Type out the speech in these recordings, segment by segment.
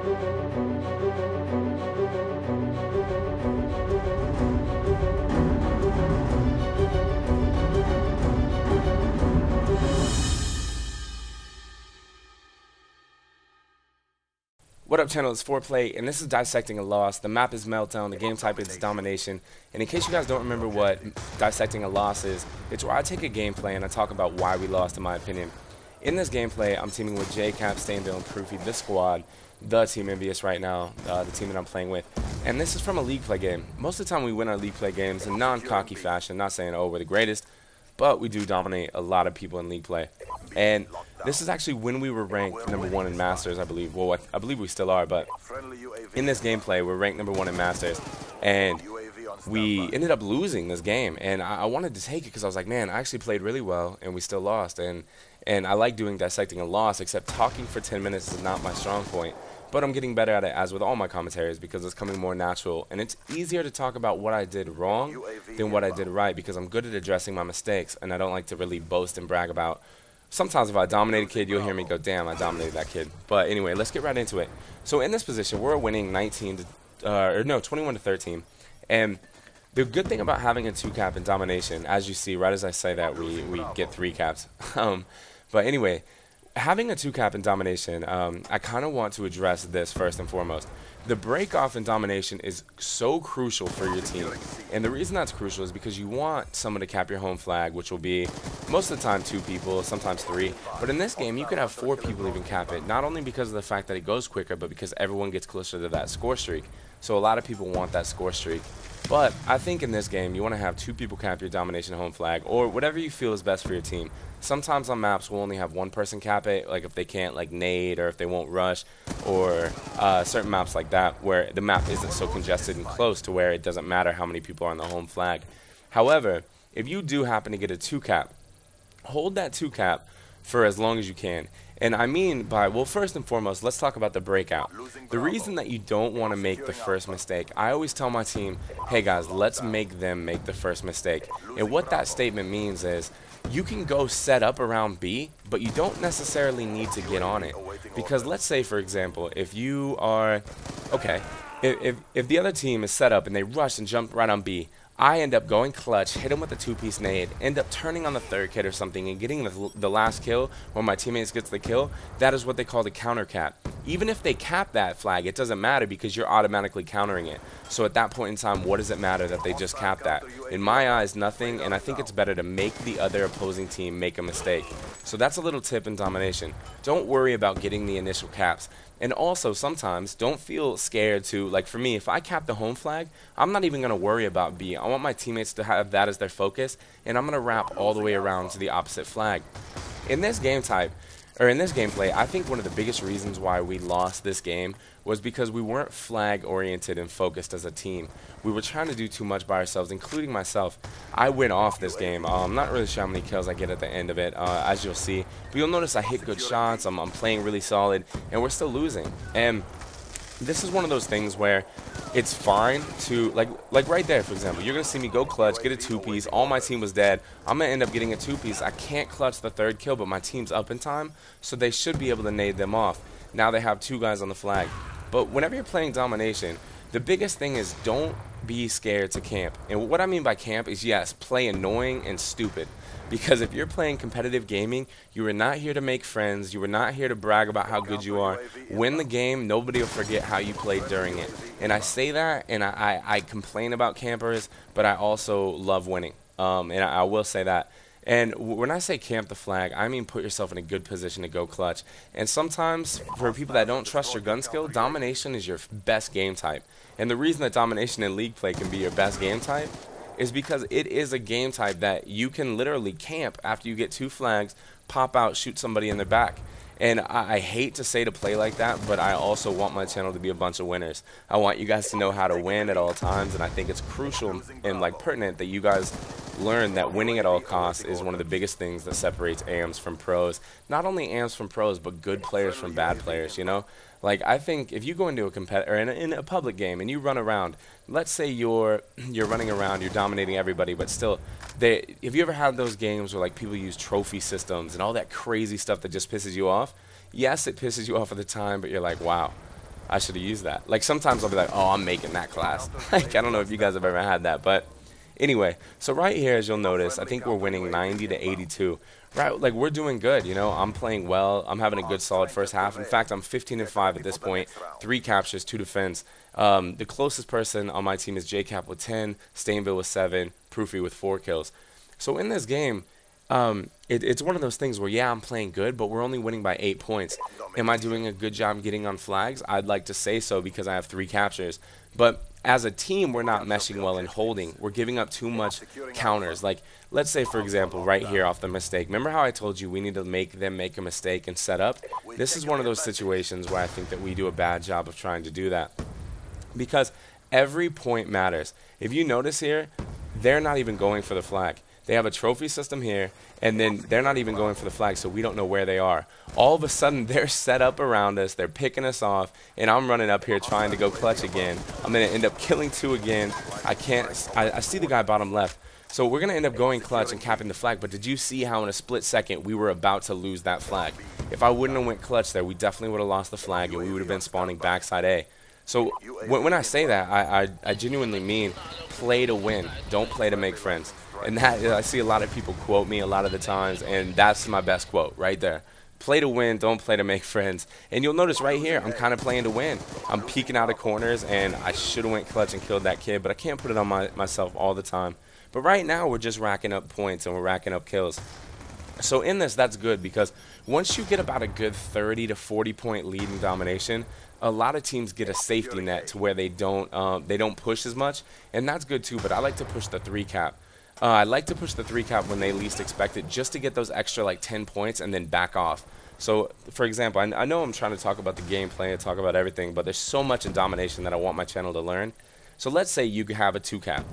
What up, channel? It's Foreplayy, and this is Dissecting a Loss. The map is Meltdown, the game type is Domination. And in case you guys don't remember what Dissecting a Loss is, it's where I take a gameplay and I talk about why we lost, in my opinion. In this gameplay, I'm teaming with JCap, Stainville, and Proofy, this squad, the Team Envious right now, the team that I'm playing with. And this is from a league play game. Most of the time we win our league play games in non-cocky fashion, not saying, oh, we're the greatest, but we do dominate a lot of people in league play. And this is actually when we were ranked #1 in Masters, I believe. Well, I believe we still are, but in this gameplay, we're ranked #1 in Masters. And we ended up losing this game. And I wanted to take it because I was like, man, I actually played really well, and we still lost. And I like doing Dissecting a Loss, except talking for 10 minutes is not my strong point. But I'm getting better at it, as with all my commentaries, because it's coming more natural. And it's easier to talk about what I did wrong than what I did right, because I'm good at addressing my mistakes, and I don't like to really boast and brag about. Sometimes if I dominate a kid, you'll hear me go, damn, I dominated that kid. But anyway, let's get right into it. So in this position, we're winning 21 to 13. And the good thing about having a 2-cap in Domination, as you see, right as I say that, we get 3 caps. But anyway, having a 2-cap in Domination, I kind of want to address this first and foremost. The break-off in Domination is so crucial for your team. And the reason that's crucial is because you want someone to cap your home flag, which will be most of the time 2 people, sometimes 3. But in this game, you could have 4 people even cap it, not only because of the fact that it goes quicker, but because everyone gets closer to that score streak. So a lot of people want that score streak. But I think in this game, you want to have 2 people cap your Domination home flag, or whatever you feel is best for your team. Sometimes on maps, we'll only have 1 person cap it, like if they can't like nade, or if they won't rush, or certain maps like that, where the map isn't so congested and close to where it doesn't matter how many people are on the home flag. However, if you do happen to get a 2-cap, hold that 2-cap for as long as you can. And I mean by, well, first and foremost, let's talk about the breakout. The reason that you don't want to make the first mistake, I always tell my team, hey guys, let's make them make the first mistake. And what that statement means is, you can go set up around B, but you don't necessarily need to get on it. Because let's say, for example, if you are, okay, if the other team is set up and they rush and jump right on B, I end up going clutch, hit him with a 2-piece nade, end up turning on the 3rd kid or something and getting the last kill when my teammates gets the kill. That is what they call the counter cap. Even if they cap that flag, it doesn't matter because you're automatically countering it. So at that point in time, what does it matter that they just cap that? In my eyes, nothing, and I think it's better to make the other opposing team make a mistake. So that's a little tip in Domination. Don't worry about getting the initial caps. And also, sometimes, don't feel scared to, like for me, if I cap the home flag, I'm not even going to worry about B. I want my teammates to have that as their focus, and I'm going to wrap all the way around to the opposite flag. In this game type, or in this gameplay, I think one of the biggest reasons why we lost this game was because we weren't flag oriented and focused as a team. We were trying to do too much by ourselves, including myself. I went off this game. I'm not really sure how many kills I get at the end of it, as you'll see. But you'll notice I hit good shots, I'm playing really solid, and we're still losing. And this is one of those things where it's fine to, like right there, for example, you're going to see me go clutch, get a 2-piece, all my team was dead, I'm going to end up getting a 2-piece, I can't clutch the 3rd kill, but my team's up in time, so they should be able to nade them off. Now they have 2 guys on the flag. But whenever you're playing Domination, the biggest thing is don't be scared to camp. And what I mean by camp is, yes, play annoying and stupid. Because if you're playing competitive gaming, you are not here to make friends. You are not here to brag about how good you are. Win the game, nobody will forget how you played during it. And I say that, and I complain about campers, but I also love winning. And I will say that. And when I say camp the flag, I mean put yourself in a good position to go clutch. And sometimes, for people that don't trust your gun skill, Domination is your best game type. And the reason that Domination in league play can be your best game type is because it is a game type that you can literally camp after you get 2 flags, pop out, shoot somebody in the back. And I hate to say to play like that, but I also want my channel to be a bunch of winners. I want you guys to know how to win at all times, and I think it's crucial and like pertinent that you guys learn that winning at all costs is one of the biggest things that separates AMs from pros. Not only AMs from pros, but good players from bad players, you know? Like, I think if you go into a competitor in a public game and you run around, let's say you're running around, you're dominating everybody, but still, have you ever had those games where like people use trophy systems and all that crazy stuff that just pisses you off? Yes, it pisses you off at the time, but you're like, wow, I should have used that. Like sometimes I'll be like, oh, I'm making that class. Like I don't know if you guys have ever had that, but anyway, so right here, as you'll notice, I think we're winning 90 to 82. Right, like we're doing good, you know. I'm playing well. I'm having a good, solid first half. In fact, I'm 15-5 at this point. 3 captures, 2 defense. The closest person on my team is JCap with 10, Stainville with 7, Proofy with 4 kills. So in this game, it's one of those things where, yeah, I'm playing good, but we're only winning by 8 points. Am I doing a good job getting on flags? I'd like to say so because I have 3 captures. But as a team, we're not meshing well and holding. We're giving up too much counters. Like, let's say, for example, right here off the mistake. Remember how I told you we need to make them make a mistake and set up? This is one of those situations where I think that we do a bad job of trying to do that. Because every point matters. If you notice here, they're not even going for the flag. They have a trophy system here, and then they're not even going for the flag, so we don't know where they are. All of a sudden, they're set up around us, they're picking us off, and I'm running up here trying to go clutch again. I'm going to end up killing 2 again. I see the guy bottom left. So we're going to end up going clutch and capping the flag, but did you see how in a split second we were about to lose that flag? If I wouldn't have went clutch there, we definitely would have lost the flag, and we would have been spawning backside A. So when I say that, I genuinely mean play to win. Don't play to make friends. And that, I see a lot of people quote me a lot of the times, and that's my best quote right there. Play to win, don't play to make friends. And you'll notice right here, I'm kind of playing to win. I'm peeking out of corners, and I should have went clutch and killed that kid, but I can't put it on myself all the time. But right now, we're just racking up points, and we're racking up kills. So in this, that's good, because once you get about a good 30 to 40 point lead in domination, a lot of teams get a safety net to where they don't push as much, and that's good too, but I like to push the 3 cap. I like to push the 3 cap when they least expect it, just to get those extra like 10 points and then back off. So, for example, I know I'm trying to talk about the gameplay and talk about everything, but there's so much in domination that I want my channel to learn. So let's say you have a 2 cap.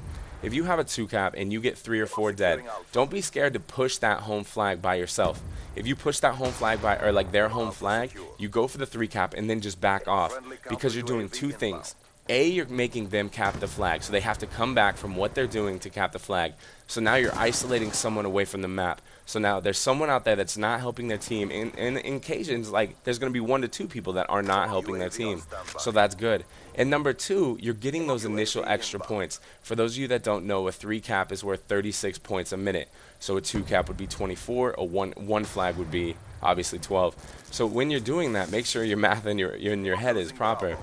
If you have a 2 cap and you get 3 or 4 dead, don't be scared to push that home flag by yourself. If you push that home flag by, or like their home flag, you go for the 3 cap and then just back off, because you're doing 2 things. A, you're making them cap the flag, so they have to come back from what they're doing to cap the flag. So now you're isolating someone away from the map. So now there's someone out there that's not helping their team. And in occasions, like, there's going to be 1 to 2 people that are not helping their team. So that's good. And number 2, you're getting those initial extra points. For those of you that don't know, a 3 cap is worth 36 points a minute. So a 2 cap would be 24, a one flag would be obviously 12. So when you're doing that, make sure your math in your head is proper.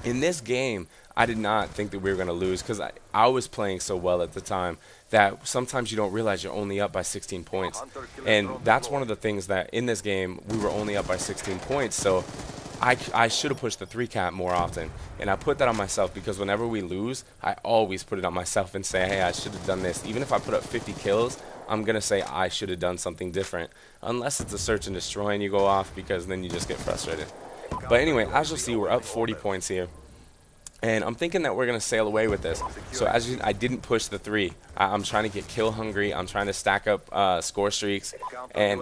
In this game, I did not think that we were going to lose, because I was playing so well at the time that sometimes you don't realize you're only up by 16 points. And that's one of the things that in this game, we were only up by 16 points. So I should have pushed the 3 cap more often. And I put that on myself, because whenever we lose, I always put it on myself and say, hey, I should have done this. Even if I put up 50 kills, I'm going to say I should have done something different. Unless it's a search and destroy and you go off, because then you just get frustrated. But anyway, as you'll see, we're up 40 points here. And I'm thinking that we're going to sail away with this. So as you, I didn't push the 3. I'm trying to get kill hungry. I'm trying to stack up score streaks. And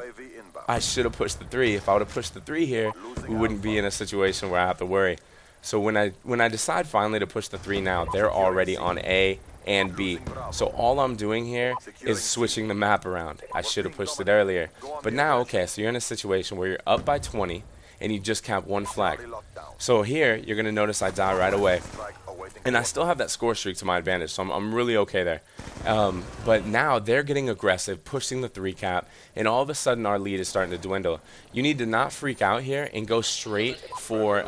I should have pushed the 3. If I would have pushed the 3 here, we wouldn't be in a situation where I have to worry. So when I decide finally to push the 3 now, they're already on A and B. So all I'm doing here is switching the map around. I should have pushed it earlier. But now, okay, so you're in a situation where you're up by 20. And you just cap 1 flag. So here, you're going to notice I die right away. And I still have that score streak to my advantage, so I'm really okay there. But now they're getting aggressive, pushing the 3 cap, and all of a sudden our lead is starting to dwindle. You need to not freak out here and go straight for,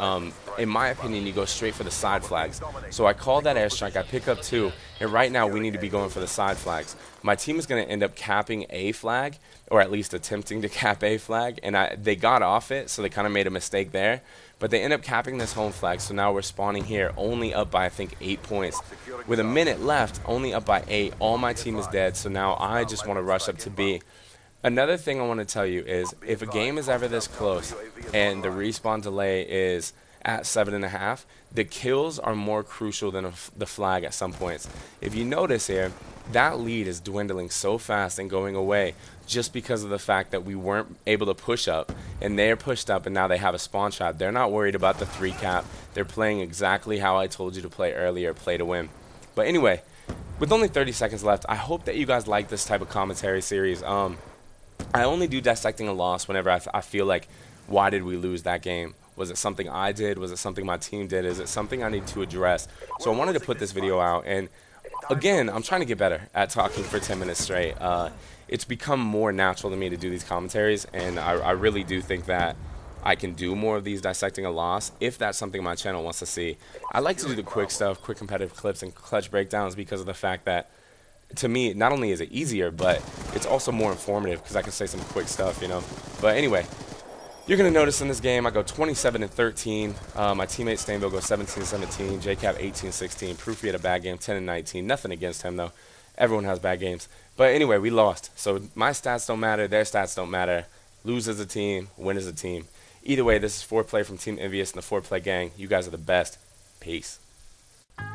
in my opinion, you go straight for the side flags. So I call that airstrike, I pick up 2, and right now we need to be going for the side flags. My team is going to end up capping a flag, or at least attempting to cap a flag, and they got off it, so they kind of made a mistake there. But they end up capping this home flag, so now we're spawning here, only up by, I think, 8 points. With a minute left, only up by 8. All my team is dead, so now I just want to rush up to B. Another thing I want to tell you is, if a game is ever this close, and the respawn delay is at 7.5, the kills are more crucial than the flag at some points. If you notice here, that lead is dwindling so fast and going away just because of the fact that we weren't able to push up, and they're pushed up and now they have a spawn trap. They're not worried about the 3 cap. They're playing exactly how I told you to play earlier, play to win. But anyway, with only 30 seconds left, I hope that you guys like this type of commentary series. I only do dissecting a loss whenever I feel like, why did we lose that game? Was it something I did? Was it something my team did? Is it something I need to address? So I wanted to put this video out, and again, I'm trying to get better at talking for 10 minutes straight. It's become more natural to me to do these commentaries, and I really do think that I can do more of these dissecting a loss if that's something my channel wants to see. I like to do the quick stuff, quick competitive clips and clutch breakdowns, because of the fact that, to me, not only is it easier, but it's also more informative because I can say some quick stuff, you know. But anyway, you're going to notice in this game I go 27-13. My teammate Stainville goes 17-17. JCap 18-16. Proofy had a bad game, 10-19. Nothing against him, though. Everyone has bad games. But anyway, we lost. So my stats don't matter. Their stats don't matter. Lose as a team. Win as a team. Either way, this is Foreplayy from Team Envious and the Foreplayy gang. You guys are the best. Peace.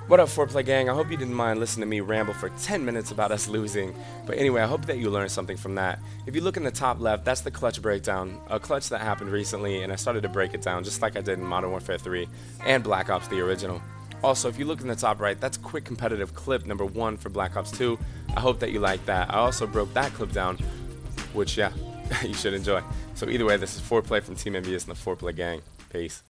What up, Foreplayy gang? I hope you didn't mind listening to me ramble for 10 minutes about us losing. But anyway, I hope that you learned something from that. If you look in the top left, that's the clutch breakdown. A clutch that happened recently, and I started to break it down just like I did in Modern Warfare 3 and Black Ops the original. Also, if you look in the top right, that's quick competitive clip number 1 for Black Ops 2. I hope that you like that. I also broke that clip down, which, yeah, you should enjoy. So either way, this is Foreplayy from Team Envious and the Foreplayy gang. Peace.